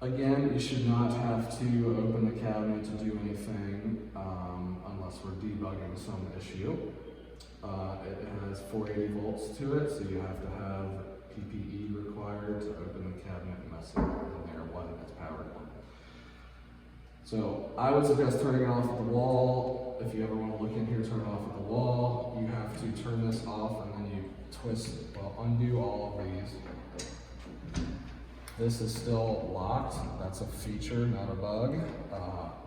Again, you should not have to open the cabinet to do anything unless we're debugging some issue. It has 480 volts to it, so you have to have PPE required to open the cabinet and mess it in there when it's powered on. So I would suggest turning it off at the wall. If you ever want to look in here, turn it off at the wall. You have to turn this off and then you twist, well, undo all of these. This is still locked. That's a feature, not a bug.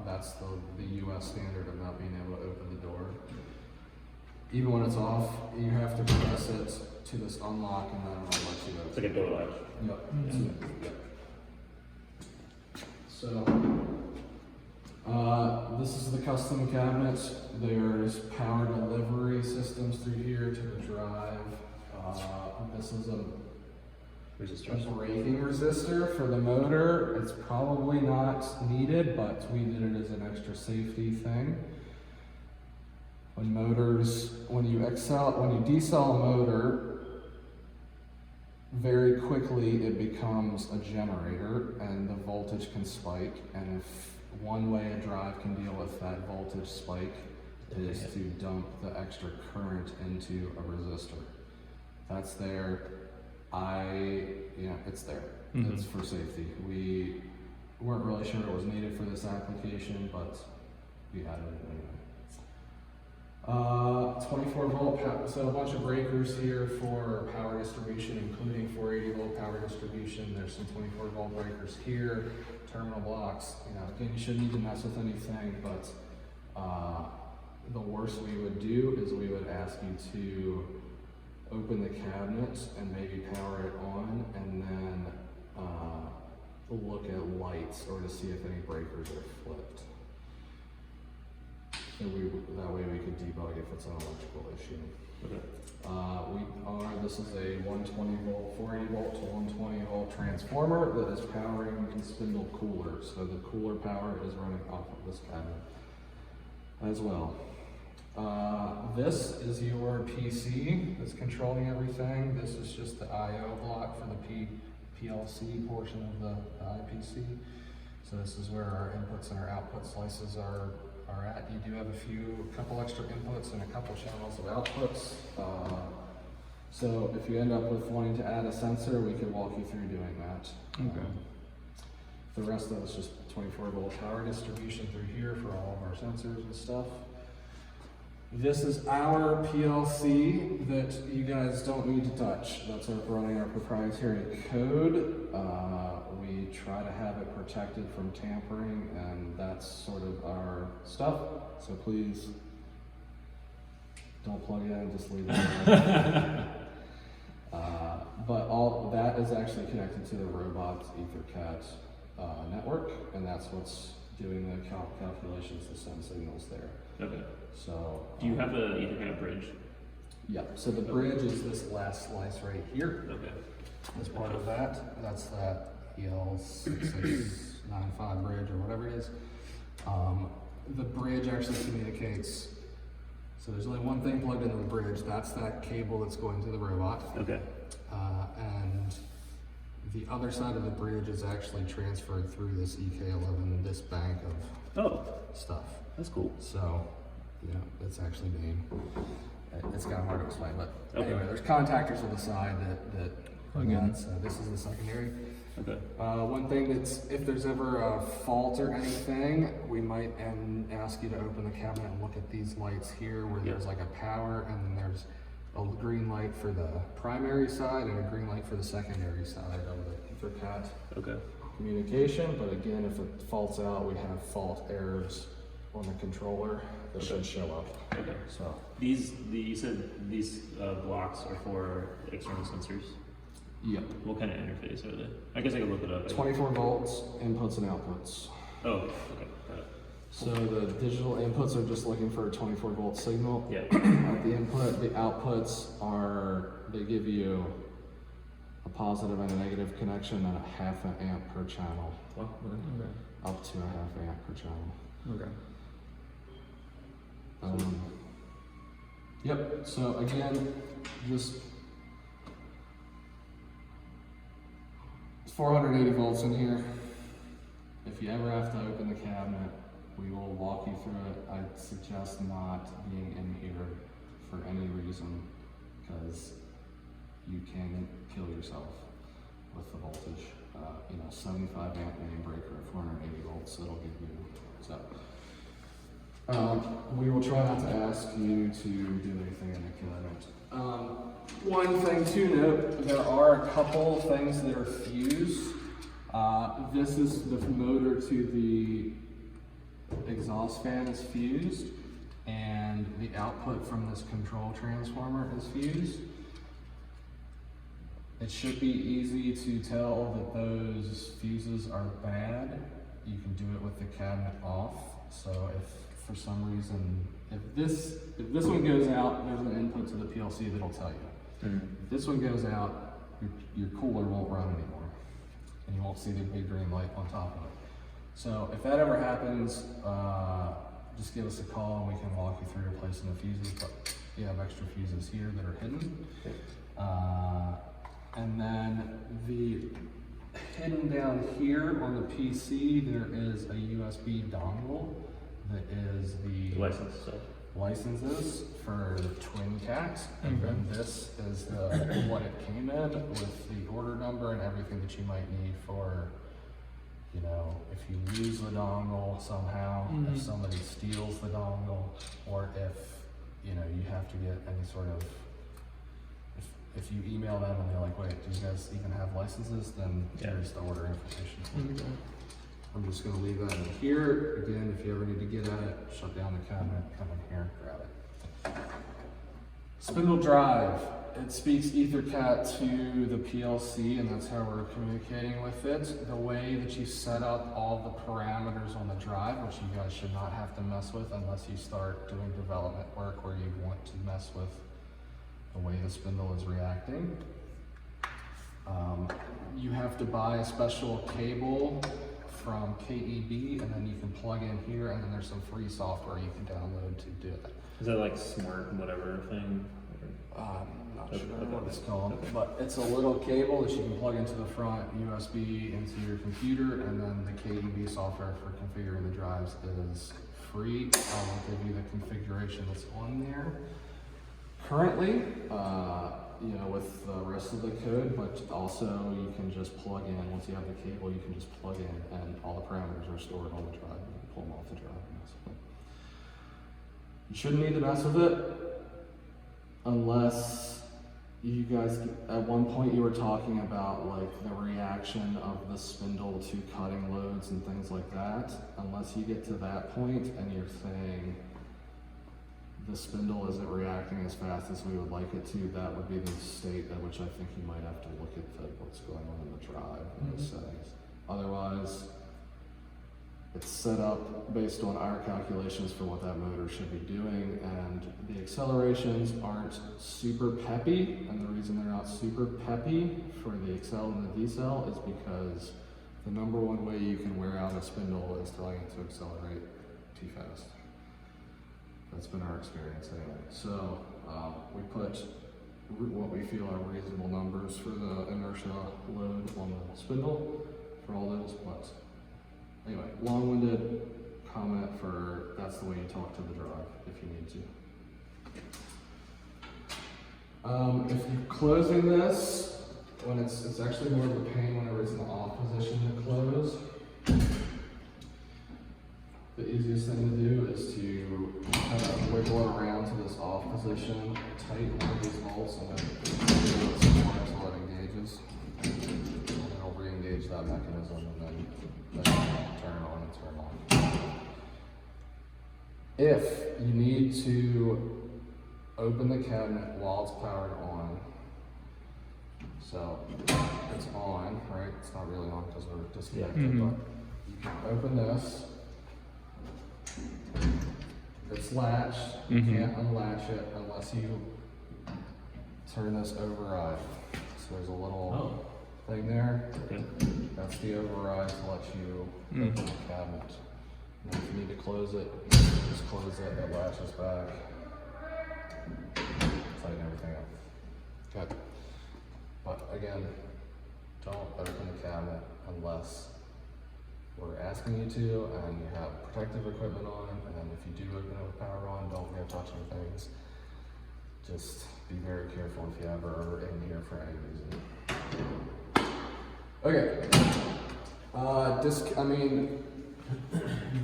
That's the US standard of not being able to open the door. Even when it's off, you have to press it to this unlock and then it'll let you open. It's like a door latch. Yep. Yep. So, this is the custom cabinet. There's power delivery systems through here to the drive. This is a braking resistor for the motor. It's probably not needed, but we did it as an extra safety thing. When you decel a motor, very quickly it becomes a generator and the voltage can spike. And if one way a drive can deal with that voltage spike is to dump the extra current into a resistor. That's there. It's there. Mm-hmm. It's for safety. We weren't really sure it was needed for this application, but we added it anyway. 24 volt, so a bunch of breakers here for power distribution, including 480 volt power distribution. There's some 24 volt breakers here, terminal blocks. Again, you shouldn't need to mess with anything, but the worst we would do is we would ask you to open the cabinet and maybe power it on, and then look at lights or to see if any breakers are flipped. So that way we could debug if it's an electrical issue. Okay. This is a 120 volt, 480 volt to 120 volt transformer that is powering the spindle cooler. So the cooler power is running off of this cabinet as well. This is your PC that's controlling everything. This is just the I/O block for the PLC portion of the IPC. So this is where our inputs and our output slices are at. You do have a couple extra inputs and a couple channels of outputs. So if you end up with wanting to add a sensor, we could walk you through doing that. Okay. The rest of it's just 24 volt power distribution through here for all of our sensors and stuff. This is our PLC that you guys don't need to touch. That's running our proprietary code. We try to have it protected from tampering, and that's sort of our stuff. So please don't plug it in, just leave it in. But all that is actually connected to the Robotics EtherCAT network, and that's what's doing the calculations to send signals there. Okay. So, do you have the Ethernet bridge? Yeah. So the bridge is this last slice right here. Okay. As part of that, that's that EL6695 bridge or whatever it is. The bridge actually communicates. So there's only one thing plugged into the bridge. That's that cable that's going to the robot. Okay. And the other side of the bridge is actually transferred through this EK11, this bank of stuff. That's cool. So, it's actually being, it's kind of hard to explain, but anyway, there's contactors on the side that plug in. So this is the secondary. Okay. One thing that's, if there's ever a fault or anything, we might ask you to open the cabinet and look at these lights here where there's like a power, and then there's a green light for the primary side and a green light for the secondary side of the EtherCAT communication. But again, if it faults out, we have fault errors on the controller that should show up. Okay. So you said these blocks are for external sensors? Yep. What kind of interface are they? I guess I could look it up. 24 volts, inputs and outputs. Oh, okay. Got it. So the digital inputs are just looking for a 24 volt signal. Yeah. At the input, the outputs they give you a positive and a negative connection and a half an amp per channel. Oh, okay. Up to a half amp per channel. Okay. Yep, so again, just 480 volts in here. if you ever have to open the cabinet, we will walk you through it. I'd suggest not being in here for any reason, because you can kill yourself with the voltage. 75 amp main breaker at 480 volts, it'll give you, so. We will try not to ask you to do anything in the cabinet. One thing to note, there are a couple things that are fused. This is the motor to the exhaust fan is fused, and the output from this control transformer is fused. It should be easy to tell that those fuses are bad. You can do it with the cabinet off. So if for some reason, if this one goes out, there's an input to the PLC that'll tell you. If this one goes out, your cooler won't run anymore, and you won't see the big green light on top of it. So if that ever happens, just give us a call and we can walk you through replacing the fuses, but you have extra fuses here that are hidden. And then hidden down here on the PC, there is a USB dongle that is the licenses for the twin cats, and then this is what it came in with the order number and everything that you might need for, if you lose the dongle somehow, if somebody steals the dongle, or if you have to get any sort of, if you email them and they're like, wait, do you guys even have licenses, then here's the order information. I'm just going to leave that in here. Again, if you ever need to get at it, shut down the cabinet, come in here, grab it. Spindle drive. It speaks EtherCAT to the PLC, and that's how we're communicating with it. The way that you set up all the parameters on the drive, which you guys should not have to mess with unless you start doing development work where you want to mess with the way the spindle is reacting. You have to buy a special cable from KEB, and then you can plug in here, and then there's some free software you can download to do it. Is that like smart whatever thing? I'm not sure what it's called, but it's a little cable that you can plug into the front, USB into your computer, and then the KEB software for configuring the drives is free. I will give you the configuration that's on there currently, with the rest of the code, but also you can just plug in, once you have the cable, you can just plug in and all the parameters are stored on the drive. You can pull them off the drive and mess with it. You shouldn't need to mess with it unless you guys, at one point you were talking about like the reaction of the spindle to cutting loads and things like that. Unless you get to that point and you're saying, the spindle isn't reacting as fast as we would like it to, that would be the state at which I think you might have to look at what's going on in the drive and the settings. Otherwise, it's set up based on our calculations for what that motor should be doing, and the accelerations aren't super peppy, and the reason they're not super peppy for the accel and the decel is because the number one way you can wear out a spindle is telling it to accelerate too fast. That's been our experience anyway. So we put what we feel are reasonable numbers for the inertia load on the spindle for all those, but anyway, long-winded comment for that's the way you talk to the drive if you need to. If you're closing this, when it's actually more of a pain whenever it's in the off position to close. The easiest thing to do is to kind of wiggle it around to this off position, tighten one of these bolts, and then give it some more until it engages. And it'll re-engage that mechanism, and then turn it on and turn on. If you need to open the cabinet while it's powered on, so it's on, right? It's not really on because we're disconnected, but you can open this. It's latched, you can't unlatch it unless you turn this override. So there's a little thing there. That's the override to let you open the cabinet. And if you need to close it, just close it, it latches back. Tighten everything up. Okay. But again, don't open the cabinet unless we're asking you to, and you have protective equipment on, and if you do open it with power on, don't forget to touch things. Just be very careful if you ever are in here for any reason. Okay.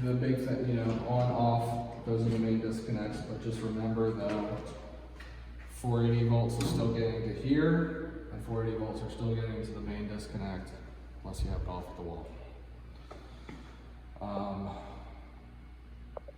The big thing, you know, on, off, those are the main disconnects, but just remember though, 480 volts is still getting to here, and 480 volts are still getting to the main disconnect, unless you have it off the wall.